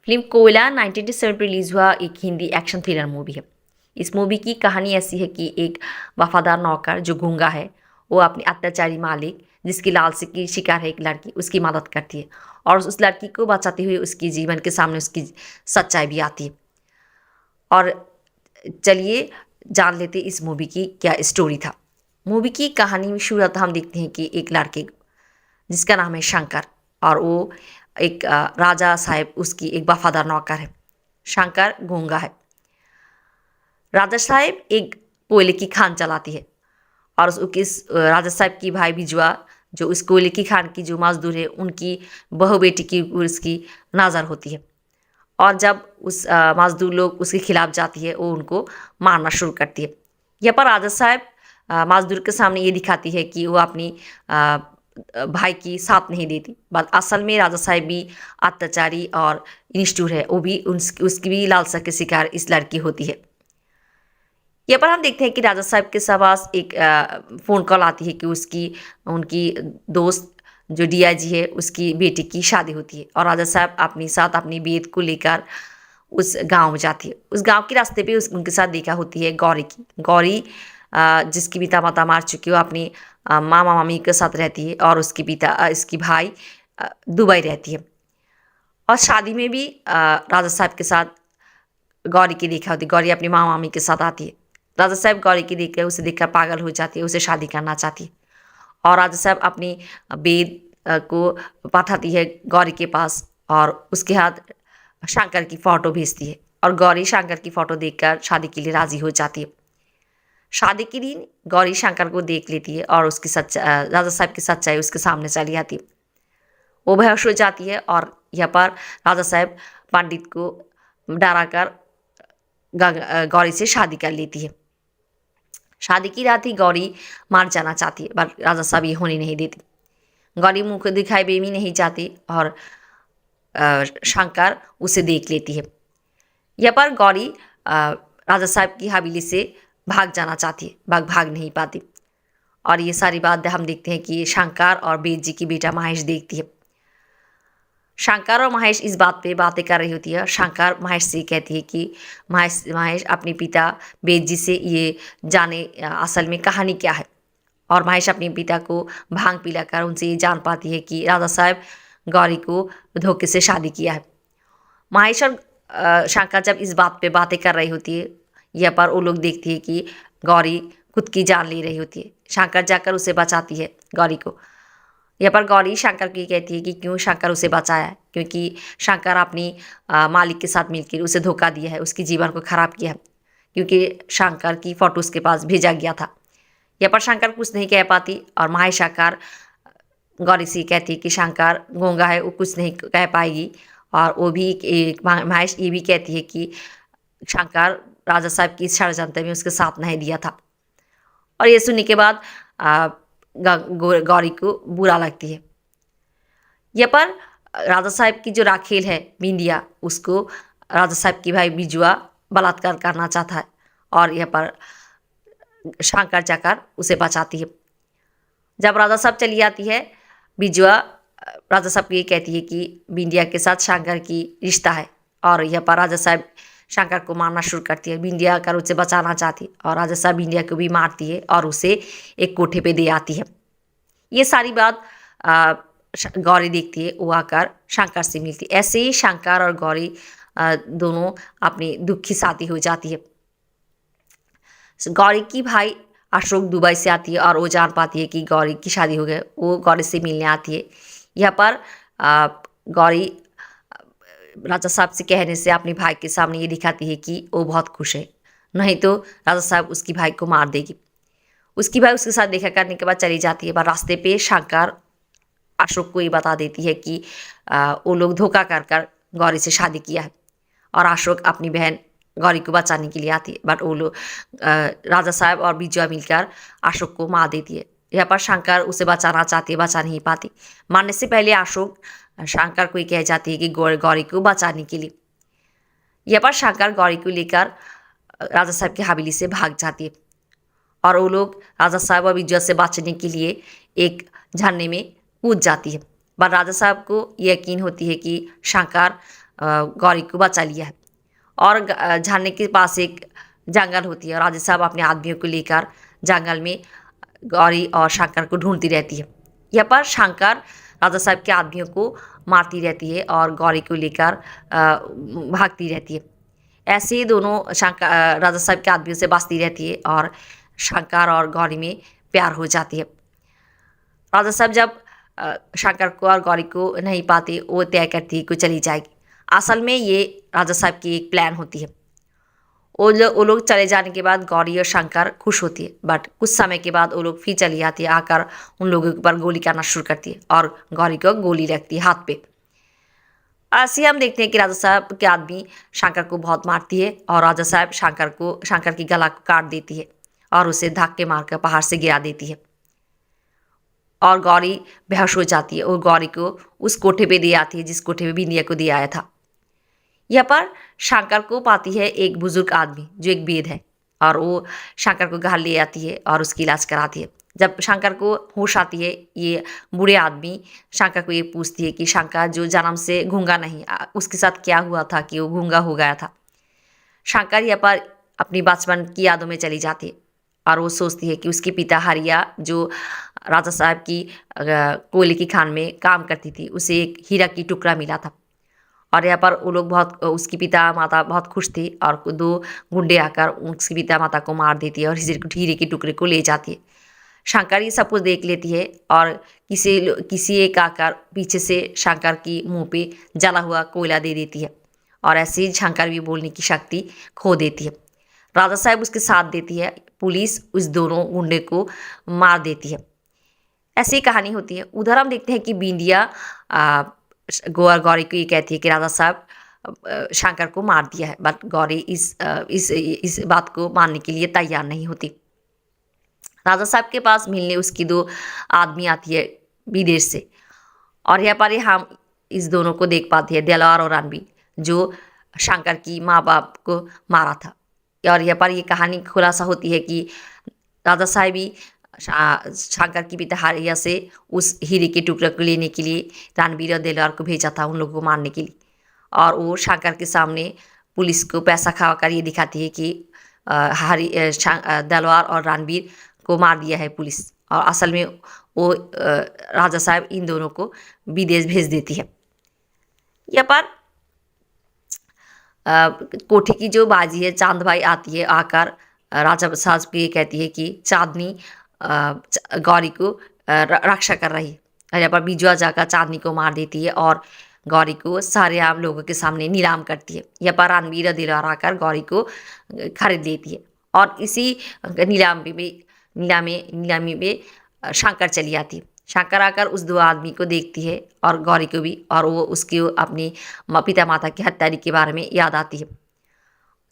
Film कोयला 1987 release हुआ एक हिंदी एक्शन थ्रिलर मूवी है। इस मूवी की कहानी ऐसी है कि एक वफादार नौकर जो गूंगा है, वो अपने अत्याचारी मालिक जिसकी लालसा की शिकार है एक लड़की, उसकी मदद करती है और उस लड़की को बचाते हुए उसकी जीवन के सामने उसकी सच्चाई भी आती है। और चलिए जान लेते इस मूवी की क्या स्टोरी था। मूवी की कहानी में शुरुआत हम देखते हैं कि एक लड़के जिसका नाम है शंकर, और वो एक राजा साहब उसकी एक वफादार नौकर है। शंकर गूंगा है। राजा साहब एक कोयले की खान चलाती है और उसकी राजा साहब की भाई बिजवा जो उस कोयले की खान की जो मजदूर है उनकी बहू बेटी की उसकी नज़र होती है। और जब उस मजदूर लोग उसके खिलाफ जाती है वो उनको मारना शुरू करती है। यहाँ पर राजा साहब मजदूर के सामने ये दिखाती है कि वो अपनी भाई की साथ नहीं देती, बट असल में राजा साहब भी अत्याचारी और निष्ठुर है। वो भी उसकी भी लालसा के शिकार इस लड़की होती है। यहाँ पर हम देखते हैं कि राजा साहब के पास एक फ़ोन कॉल आती है कि उनकी दोस्त जो डीआईजी है उसकी बेटी की शादी होती है और राजा साहब अपने साथ अपनी बेट को लेकर उस गांव में जाती है। उस गांव के रास्ते पे उनके साथ देखा होती है गौरी की। गौरी जिसकी पिता माता मार चुकी है, वो अपनी मामा मामी के साथ रहती है और उसकी इसकी भाई दुबई रहती है। और शादी में भी राजा साहब के साथ गौरी की देखा होती है। गौरी अपनी मामा मामी के साथ आती है। राजा साहब गौरी की देख कर उसे देखकर पागल हो जाती है, उसे शादी करना चाहती है और राजा साहब अपनी बेद को पाठाती है गौरी के पास और उसके हाथ शंकर की फ़ोटो भेजती है और गौरी शंकर की फ़ोटो देखकर शादी के लिए राज़ी हो जाती है। शादी के दिन गौरी शंकर को देख लेती है और उसकी राजा साहब की सच्चाई उसके सामने चली आती है। वो बेहोश हो जाती है और यहाँ पर राजा साहब पंडित को डराकर गौरी से शादी कर लेती है। शादी की रात ही गौरी मार जाना चाहती है, पर राजा साहब ये होने नहीं देती। गौरी मुँह को दिखाई भी नहीं चाहती और शंकर उसे देख लेती है। यहाँ पर गौरी राजा साहब की हवेली से भाग जाना चाहती है, भाग नहीं पाती। और ये सारी बात हम देखते हैं कि शंकर और बेद जी की बेटा महेश देखती है। शंकर और महेश इस बात पे बातें कर रही होती है। शंकर महेश से कहती है कि महेश अपने पिता बेद जी से ये जाने असल में कहानी क्या है। और महेश अपने पिता को भांग पिलाकर उनसे ये जान पाती है कि राजा साहब गौरी को धोखे से शादी किया है। महेश और शंकर जब इस बात पे बातें कर रही होती है, यहाँ पर वो लोग देखती है कि गौरी खुद की जान ले रही होती है। शंकर जाकर उसे बचाती है गौरी को। यहाँ पर गौरी शंकर की कहती है कि क्यों शंकर उसे बचाया है, क्योंकि शंकर अपनी मालिक के साथ मिलकर उसे धोखा दिया है, उसकी जीवन को ख़राब किया है, क्योंकि शंकर की फ़ोटो उसके पास भेजा गया था। यहाँ पर शंकर कुछ नहीं कह पाती और महेश आकर गौरी से कहती है कि शंकर गूंगा है, वो कुछ नहीं कह पाएगी। और वो भी महेश ये भी कहती है कि शंकर राजा साहब की षड्यंत्र में उसके साथ नहीं दिया था। और ये सुनने के बाद गौरी को बुरा लगती है। यहाँ पर राजा साहब की जो राखेल है बिंदिया, उसको राजा साहब की भाई बिजुआ बलात्कार करना चाहता है और यहाँ पर शंकर जाकर उसे बचाती है। जब राजा साहब चली आती है, बिजुआ राजा साहब को ये कहती है कि बिंदिया के साथ शंकर की रिश्ता है और यहाँ पर राजा साहब शंकर को मारना शुरू करती है। बिंदिया आकर उसे बचाना चाहती और राजा साहब बिंदिया को भी मारती है और उसे एक कोठे पे दे आती है। ये सारी बात गौरी देखती है। वो आकर शंकर से मिलती है। ऐसे ही शंकर और गौरी दोनों अपनी दुखी शादी हो जाती है। गौरी की भाई अशोक दुबई से आती है और वो जान पाती है कि गौरी की शादी हो गई। वो गौरी से मिलने आती है। यहाँ पर गौरी राजा साहब से कहने से अपने भाई के सामने ये दिखाती है कि वो बहुत खुश है, नहीं तो राजा साहब उसकी भाई को मार देगी। उसकी भाई उसके साथ देखा करने के बाद चली जाती है, पर रास्ते पे शंकर अशोक को ये बता देती है कि वो लोग धोखा कर गौरी से शादी किया है और अशोक अपनी बहन गौरी को बचाने के लिए आती है, बट वो लोग राजा साहब और बिजुआ मिलकर अशोक को मार देती है। यहाँ पर शंकर उसे बचाना चाहती है, बचा नहीं पाती। मारने से पहले अशोक शंकर को ये कह जाती है कि गौरी को बचाने के लिए। यहाँ पर शंकर गौरी को लेकर राजा साहब की हवेली से भाग जाती है और वो लोग राजा साहब और बिजुआ से बचने के लिए एक झरने में कूद जाती है। पर राजा साहब को यकीन होती है कि शंकर गौरी को बचा लिया है। और झरने के पास एक जंगल होती है और राजा साहब अपने आदमियों को लेकर जंगल में गौरी और शंकर को ढूंढती रहती है। यहाँ पर शंकर राजा साहब के आदमियों को मारती रहती है और गौरी को लेकर भागती रहती है। ऐसे ही दोनों शंकर राजा साहब के आदमियों से बचती रहती है और शंकर और गौरी में प्यार हो जाती है। राजा साहब जब शंकर को और गौरी को नहीं पाते, वो तय करती है कि चली जाएगी। असल में ये राजा साहब की एक प्लान होती है। वो लोग चले जाने के बाद गौरी और शंकर खुश होती है, बट कुछ समय के बाद वो लोग फिर चली आती है, आकर उन लोगों के ऊपर गोली करना शुरू करती है और गौरी को गोली लगती है हाथ पे। ऐसे हम देखते हैं कि राजा साहब के आदमी शंकर को बहुत मारती है और राजा साहब शंकर की गला को काट देती है और उसे धक्के मारकर पहाड़ से गिरा देती है और गौरी बेहोश हो जाती है और गौरी को उस कोठे पे दे आती है जिस कोठे पे बिंदिया को दिया आया था। यहाँ पर शंकर को पाती है एक बुजुर्ग आदमी जो एक वेद है और वो शंकर को घर ले आती है और उसकी इलाज कराती है। जब शंकर को होश आती है, ये बूढ़े आदमी शंकर को ये पूछती है कि शंकर जो जन्म से गूंगा नहीं, उसके साथ क्या हुआ था कि वो गूंगा हो गया था। शंकर यहाँ पर अपनी बचपन की यादों में चली जाती है और वो सोचती है कि उसके पिता हरिया जो राजा साहब की कोयले की खान में काम करती थी, उसे एक हीरा की टुकड़ा मिला था। और यहाँ पर वो लोग बहुत उसकी पिता माता बहुत खुश थी और दो गुंडे आकर उसकी पिता माता को मार देती है और हीरे के टुकड़े को ले जाती है। शंकर ये सब कुछ देख लेती है और किसी एक आकर पीछे से शंकर की मुंह पे जला हुआ कोयला दे देती है और ऐसे ही शंकर भी बोलने की शक्ति खो देती है। राजा साहब उसके साथ देती है, पुलिस उस दोनों गुंडे को मार देती है। ऐसी कहानी होती है। उधर हम देखते हैं कि बिंदिया गौरी को ये कहती है कि राजा साहब शंकर को मार दिया है, बट गौरी इस बात को मानने के लिए तैयार नहीं होती। राजा साहब के पास मिलने उसकी दो आदमी आती है विदेश से और यहाँ पर हम इस दोनों को देख पाते हैं, दिलवार और रणबीर, जो शंकर की माँ बाप को मारा था। और यहाँ पर ये कहानी खुलासा होती है कि राजा साहब भी शंकर की पिता हरिया से उस हीरे के टुकड़े को लेने के लिए रणबीर और दिलवार को भेजा था, उन लोगों को मारने के लिए। और वो शंकर के सामने पुलिस को पैसा खा कर ये दिखाती है कि दिलवार और रणबीर को मार दिया है पुलिस, और असल में वो राजा साहब इन दोनों को विदेश भेज देती है। यहाँ पर कोठी की जो बाजी है चांद भाई आती है, आकर राजा साहब को ये कहती है कि चांदनी गौरी को रक्षा कर रही है। यहाँ पर बिजुआ जाकर चांदनी को मार देती है और गौरी को सारे आम लोगों के सामने नीलाम करती है। यहाँ पर रणबीर और दिलवार आकर गौरी को खरीद लेती है और इसी नीलामी में शंकर चली आती है। शंकर आकर उस दो आदमी को देखती है और गौरी को भी, और वो उसकी अपनी पिता माता की हत्यारी के बारे में याद आती है।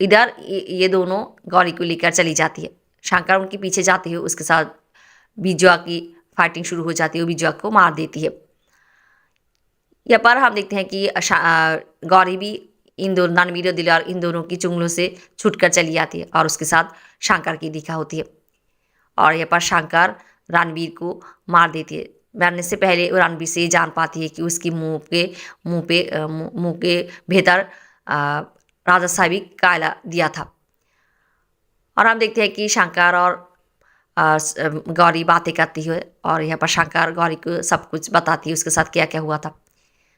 इधर ये दोनों गौरी को लेकर चली जाती है। शंकर उनके पीछे जाती है, उसके साथ बिजुआ की फाइटिंग शुरू हो जाती है, वो बिजुआ को मार देती है। यहाँ पर हम देखते हैं कि गौरी भी इन दोनों रणबीर और दिलवार इन दोनों की चुंगलों से छूटकर चली आती है और उसके साथ शंकर की दिखा होती है। और यहाँ पर शंकर रणबीर को मार देती है। मरने से पहले वो रणबीर से जान पाती है कि उसकी मुंह के भीतर राजा साहब ही काला दिया था। और हम देखते हैं कि शंकर और गौरी बातें करती है और यहाँ पर शंकर गौरी को सब कुछ बताती है उसके साथ क्या क्या हुआ था।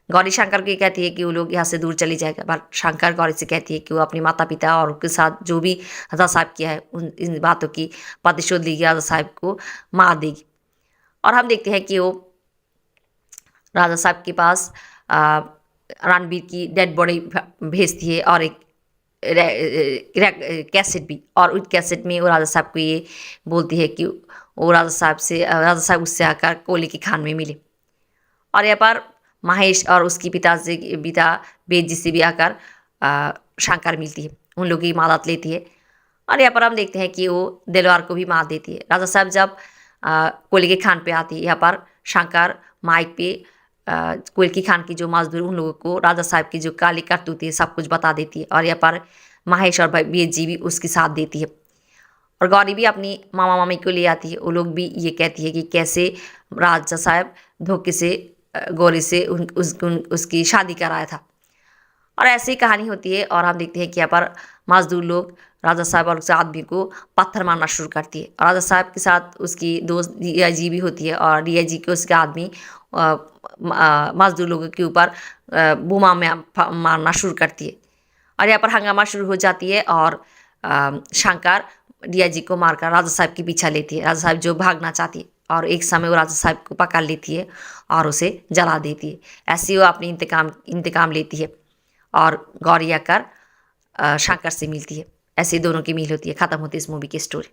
गौरी शंकर को ये कहती है कि वो लोग यहाँ से दूर चली जाएगा, बट शंकर गौरी से कहती है कि वो अपने माता पिता और उनके साथ जो भी राजा साहब किया है इन बातों की प्रतिशोध लेगी, राजा साहब को मार देगी। और हम देखते हैं कि वो राजा साहब के पास रणबीर की डेड बॉडी भेजती है और एक कैसेट भी, और उस कैसेट में वो राजा साहब को ये बोलती है कि वो राजा साहब उससे आकर कोयले की खान में मिले। और यहाँ पर महेश और उसकी पिता वेद जी से भी आकर शंकर मिलती है, उन लोगों की मदद लेती है। और यहाँ पर हम देखते हैं कि वो दिलवार को भी मार देती है। राजा साहब जब कोयले की खान पे आती है, यहाँ पर शंकर माइक पे कोयले की खान की जो मजदूर उन लोगों को राजा साहब की जो काली करतूत है सब कुछ बता देती है। और यहाँ पर महेश और वेद जी भी उसके साथ देती है। और गौरी भी अपनी मामा मामी को ले आती है। वो लोग भी ये कहती है कि कैसे राजा साहब धोखे से गौरी से उसकी शादी कराया था। और ऐसी ही कहानी होती है और हम देखते हैं कि यहाँ पर मजदूर लोग राजा साहब और उसके आदमी को पत्थर मारना शुरू करती है और राजा साहब के साथ उसकी दोस्त रिया जी भी होती है और रिया जी के उसके आदमी मजदूर लोगों के ऊपर बूमा में मारना शुरू करती है और यहाँ पर हंगामा शुरू हो जाती है और शंकर रिया जी को मारकर राजा साहब की पीछा लेती है। राजा साहब जो भागना चाहती है और एक समय वो राजा साहब को पकड़ लेती है और उसे जला देती है। ऐसे वो अपनी इंतकाम लेती है और गौरी आकर शंकर से मिलती है। ऐसे दोनों की मील होती है। ख़त्म होती है इस मूवी की स्टोरी।